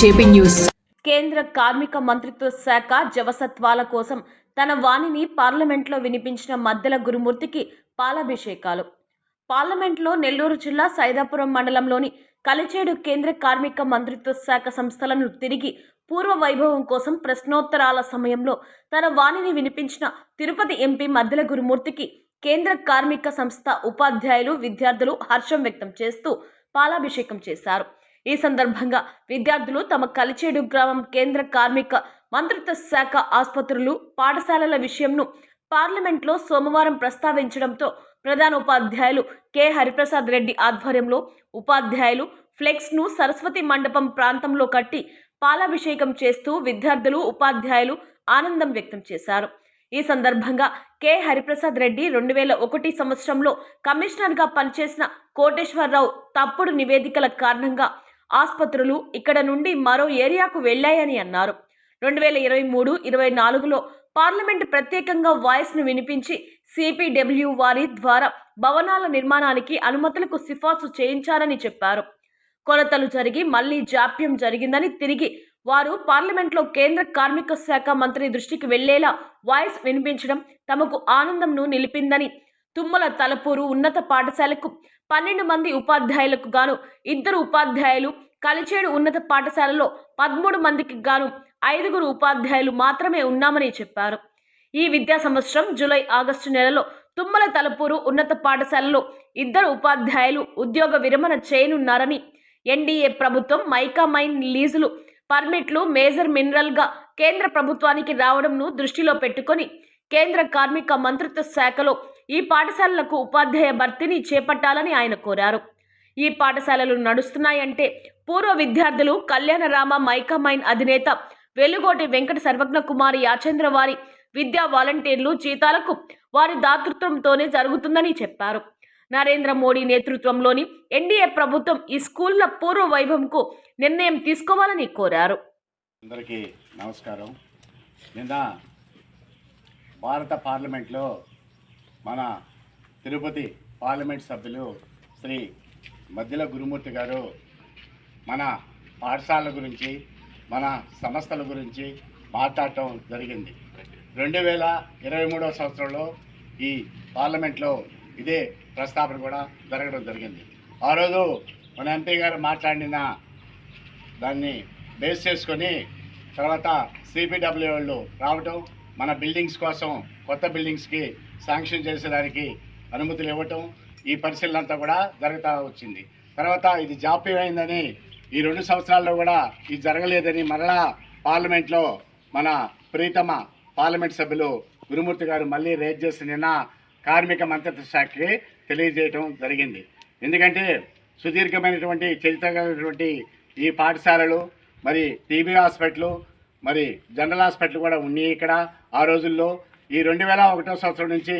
JP news. కేంద్ర కార్మిక మంత్రిత్వ శాఖ జవసత్వాల కోసం తన వాణిని పార్లమెంట్లో వినిపించిన మద్దెల గురుమూర్తికి పాలాభిషేకాలు. పార్లమెంట్లో నెల్లూరు జిల్లా సైదాపురం మండలంలోని కలిచేడు కేంద్ర కార్మిక మంత్రిత్వ శాఖ సంస్థలను తిరిగి పూర్వ వైభవం కోసం ప్రశ్నోత్తరాల సమయంలో తన వాణిని వినిపించిన తిరుపతి ఎంపీ మద్దెల గురుమూర్తికి కేంద్ర కార్మిక సంస్థ ఉపాధ్యాయులు, విద్యార్థులు హర్షం వ్యక్తం చేస్తూ పాలాభిషేకం చేశారు. ఈ సందర్భంగా విద్యార్థులు తమ కలిచేడు గ్రామం కేంద్ర కార్మిక మంత్రిత్వ శాఖ ఆసుపత్రులు, పాఠశాలల విషయంను పార్లమెంట్లో సోమవారం ప్రస్తావించడంతో ప్రధాన ఉపాధ్యాయులు కె హరిప్రసాద్ రెడ్డి ఆధ్వర్యంలో ఉపాధ్యాయులు ఫ్లెక్స్ ను సరస్వతి మండపం ప్రాంతంలో కట్టి పాలాభిషేకం చేస్తూ విద్యార్థులు, ఉపాధ్యాయులు ఆనందం వ్యక్తం చేశారు. ఈ సందర్భంగా కె హరిప్రసాద్ రెడ్డి 2001 సంవత్సరంలో కమిషనర్గా పనిచేసిన కోటేశ్వరరావు తప్పుడు నివేదికల కారణంగా ఆసుపత్రులు ఇక్కడ నుండి మరో ఏరియాకు వెళ్లాయని అన్నారు. 2023-24లో పార్లమెంట్ ప్రత్యేకంగా వాయిస్ ను వినిపించి సిపిడబ్ల్యూ వారి ద్వారా భవనాల నిర్మాణానికి అనుమతులకు సిఫార్సు చేయించారని చెప్పారు. కొలతలు జరిగి మళ్లీ జాప్యం జరిగిందని, తిరిగి వారు పార్లమెంట్లో కేంద్ర కార్మిక శాఖ మంత్రి దృష్టికి వెళ్లేలా వాయిస్ వినిపించడం తమకు ఆనందంను నిలిపిందని, తుమ్మల తలపూరు ఉన్నత పాఠశాలకు 12 మంది ఉపాధ్యాయులకు గాను 2 ఉపాధ్యాయులు, కలిచేడు ఉన్నత పాఠశాలలో 13 మందికి గాను 5 ఉపాధ్యాయులు మాత్రమే ఉన్నామని చెప్పారు. ఈ విద్యా సంవత్సరం జూలై-ఆగస్టు నెలలో తుమ్మల తలపూరు ఉన్నత పాఠశాలలో 2 ఉపాధ్యాయులు ఉద్యోగ విరమణ చేయనున్నారని, ఎన్డీఏ ప్రభుత్వం మైకా మైన్ లీజులు, పర్మిట్లు మేజర్ మినరల్ గా కేంద్ర ప్రభుత్వానికి రావడంను దృష్టిలో పెట్టుకొని కేంద్ర కార్మిక మంత్రిత్వ శాఖలో ఈ పాఠశాలలకు ఉపాధ్యాయ భర్తీని చేపట్టాలని ఆయన కోరారు. ఈ పాఠశాలలు నడుస్తున్నాయంటే పూర్వ విద్యార్థులు కళ్యాణరామ మైకా మైన్ అధినేత వెలుగోటి వెంకట సర్వజ్ఞ కుమారి యాచేంద్ర వారి విద్యా వాలంటీర్లు జీతాలకు వారి దాతృత్వంతోనే జరుగుతుందని చెప్పారు. నరేంద్ర మోడీ నేతృత్వంలోని ఎన్డీఏ ప్రభుత్వం ఈ స్కూళ్ల పూర్వ వైభవంకు నిర్ణయం తీసుకోవాలని కోరారు. అందరికీ నమస్కారం. నిన్న భారత పార్లమెంట్లో మన తిరుపతి పార్లమెంట్ సభ్యులు శ్రీ మద్దెల గురుమూర్తి గారు మన పాఠశాలల గురించి, మన సంస్థల గురించి మాట్లాడటం జరిగింది. 2023 సంవత్సరంలో ఈ పార్లమెంట్లో ఇదే ప్రస్తావన కూడా జరగడం జరిగింది. ఆ రోజు మన ఎంపీ గారు మాట్లాడిన దాన్ని బేస్ చేసుకొని తర్వాత సిపిడబ్ల్యూ వాళ్ళు రావటం, మన బిల్డింగ్స్ కోసం కొత్త బిల్డింగ్స్కి శాంక్షన్ చేసేదానికి అనుమతులు ఇవ్వటం, ఈ పరిశీలన అంతా కూడా జరుగుతూ వచ్చింది. తర్వాత ఇది జాప్యమైందని, ఈ 2 సంవత్సరాల్లో కూడా ఇది జరగలేదని మరలా పార్లమెంట్లో మన ప్రీతమ పార్లమెంట్ సభ్యులు గురుమూర్తి గారు మళ్ళీ రేజ్ చేసి నిన్న కార్మిక మంత్రిత్వ శాఖకి తెలియజేయటం జరిగింది. ఎందుకంటే సుదీర్ఘమైనటువంటి చరిత్ర కలిగినటువంటి ఈ పాఠశాలలు, మరి టీబీ హాస్పిటల్, మరి జనరల్ హాస్పిటల్ కూడా ఉన్నాయి ఇక్కడ. ఆ రోజుల్లో ఈ 2001 సంవత్సరం నుంచి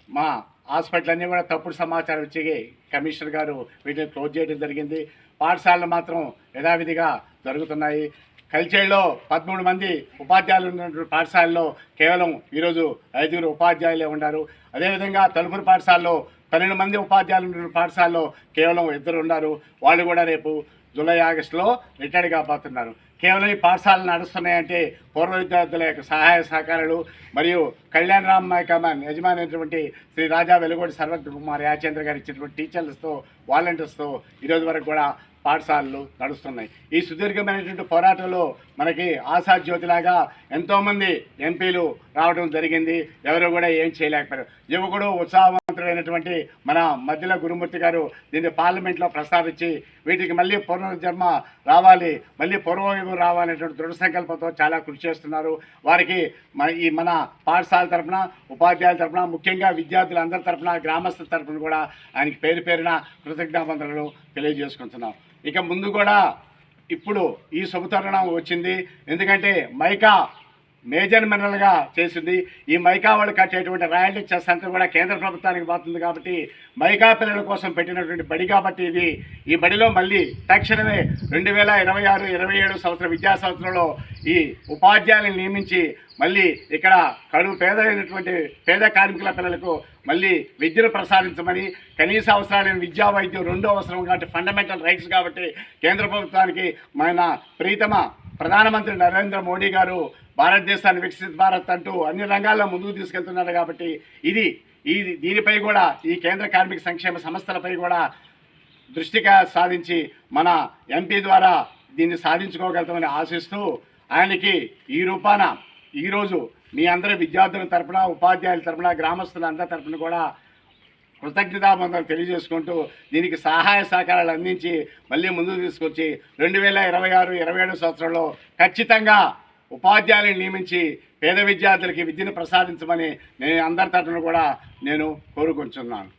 మా హాస్పిటల్ అన్నీ కూడా తప్పుడు సమాచారం ఇచ్చి కమిషనర్ గారు వీటిని క్లోజ్ చేయడం జరిగింది. పాఠశాలలు మాత్రం యథావిధిగా జరుగుతున్నాయి. కలిచేడులో 13 మంది ఉపాధ్యాయులు ఉన్న పాఠశాలలో కేవలం ఈరోజు 5 ఉపాధ్యాయులే ఉన్నారు. అదేవిధంగా తలుపురు పాఠశాలలో 12 మంది ఉపాధ్యాయులు ఉన్న పాఠశాలలో కేవలం 2 ఉన్నారు. వాళ్ళు కూడా రేపు జూలై-ఆగస్టులో రిటైర్డ్ కాబోతున్నారు. కేవలం ఈ పాఠశాలలు నడుస్తున్నాయంటే పూర్వ విద్యార్థుల యొక్క సహాయ సహకారాలు మరియు కళ్యాణరామ్ మైకామన్ యజమాని అయినటువంటి శ్రీ రాజా వెలుగోటి సర్వజ్ఞ కుమార్ యాచేంద్ర గారు ఇచ్చినటువంటి టీచర్లతో, వాలంటీర్స్తో ఈరోజు వరకు కూడా పాఠశాలలు నడుస్తున్నాయి. ఈ సుదీర్ఘమైనటువంటి పోరాటంలో మనకి ఆశాజ్యోతిలాగా ఎంతోమంది ఎంపీలు రావడం జరిగింది. ఎవరు కూడా ఏం చేయలేకపోయారు. యువకుడు ఉత్సాహవంతుడైనటువంటి మన మద్దెల గురుమూర్తి గారు దీన్ని పార్లమెంట్లో ప్రస్తావించి వీటికి మళ్ళీ పునర్జన్మ రావాలి, మళ్ళీ పూర్వవైభవం రావాలనేటువంటి దృఢ సంకల్పంతో చాలా కృషి చేస్తున్నారు. వారికి మన పాఠశాల తరఫున, ఉపాధ్యాయుల తరఫున, ముఖ్యంగా విద్యార్థులందరి తరఫున, గ్రామస్తుల తరఫున కూడా ఆయనకి పేరు పేరున కృతజ్ఞాపనలు తెలియజేసుకుంటున్నాం. ఇక ముందు కూడా ఇప్పుడు ఈ శుభతరుణం వచ్చింది. ఎందుకంటే మైకా మేజర్ మినరల్గా చేసింది. ఈ మైకా వాళ్ళు కట్టేటువంటి రాయల్టీ చెస్ అంతా కూడా కేంద్ర ప్రభుత్వానికి పోతుంది కాబట్టి మైకా పిల్లల కోసం పెట్టినటువంటి బడి కాబట్టి ఇది ఈ బడిలో మళ్ళీ తక్షణమే 2026-27 సంవత్సరం విద్యా సంవత్సరంలో ఈ ఉపాధ్యాయులను నియమించి మళ్ళీ ఇక్కడ కడుపు పేదైనటువంటి పేద కార్మికుల పిల్లలకు మళ్ళీ విద్యను ప్రసాదించమని, కనీస అవసరాలైన విద్యా వైద్యం రెండో అవసరం కాబట్టి ఫండమెంటల్ రైట్స్ కాబట్టి కేంద్ర ప్రభుత్వానికి మన ప్రీతమ ప్రధానమంత్రి నరేంద్ర మోడీ గారు భారతదేశాన్ని వికసిత్ భారత్ అంటూ అన్ని రంగాల్లో ముందుకు తీసుకెళ్తున్నారు కాబట్టి దీనిపై కూడా ఈ కేంద్ర కార్మిక సంక్షేమ సంస్థలపై కూడా దృష్టిగా సాధించి మన ఎంపీ ద్వారా దీన్ని సాధించుకోగలుగుతామని ఆశిస్తూ ఆయనకి ఈ రూపాన ఈరోజు మీ అందరి విద్యార్థుల తరపున, ఉపాధ్యాయుల తరపున, గ్రామస్తుల అందరి తరపున కూడా కృతజ్ఞతాబంధాలు తెలియజేసుకుంటూ దీనికి సహాయ సహకారాలు అందించి మళ్ళీ ముందుకు తీసుకొచ్చి 2026-27 సంవత్సరంలో ఖచ్చితంగా ఉపాధ్యాయులను నియమించి పేద విద్యార్థులకి విద్యను ప్రసాదించమని నేను అందరి తరపున కూడా నేను కోరుకుంటున్నాను.